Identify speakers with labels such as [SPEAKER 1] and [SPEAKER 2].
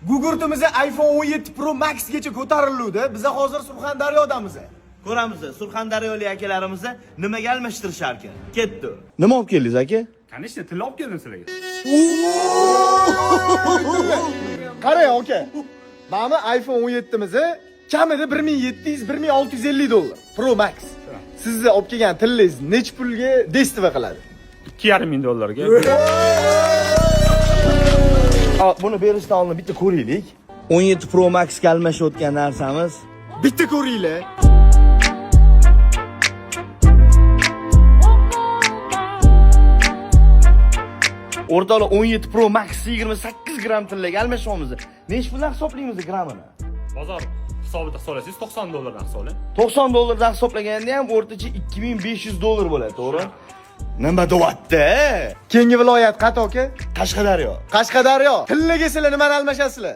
[SPEAKER 1] Gugurtimiz iPhone 17 Pro Max gacha ko'tarildi. Biz hozir Surxondaryodamiz.
[SPEAKER 2] Ko'ramiz, surxondaryolik akalarimizni nimaga almashtirishar ekan. Ketdi.
[SPEAKER 3] Nima olib keldingiz aka?
[SPEAKER 4] Конечно, tilla olib keldim sizlarga.
[SPEAKER 1] Qarang aka. Mana iPhone 17miz kamida 1700-1650 dollar Pro Max. Sizni olib kelgan tillingiz nech pulga destiva qiladi?
[SPEAKER 4] 2,5 ming dollarga.
[SPEAKER 2] Buni berishdan oldin bitta ko'raylik. 17 Pro Max ga almashayotgan narsamiz.
[SPEAKER 1] Bitta ko'ringlar.
[SPEAKER 2] O'rtoqlar 17 Pro Max 28 gram tillaga almashyapmiz. Nech puldan hisoblaymiz gramini?
[SPEAKER 4] Bozor hisobida hisoblasangiz 90 dollardan hisoblang.
[SPEAKER 2] 90 dollardan hisoblaganda ham o'rtacha 2500 dollar bo'ladi, to'g'ri? Nima deyapti?
[SPEAKER 1] Keyingi viloyat qayerda aka?
[SPEAKER 2] Qashqadaryo.
[SPEAKER 1] Qashqadaryo. Tillaga sizlar nimani almashasizlar?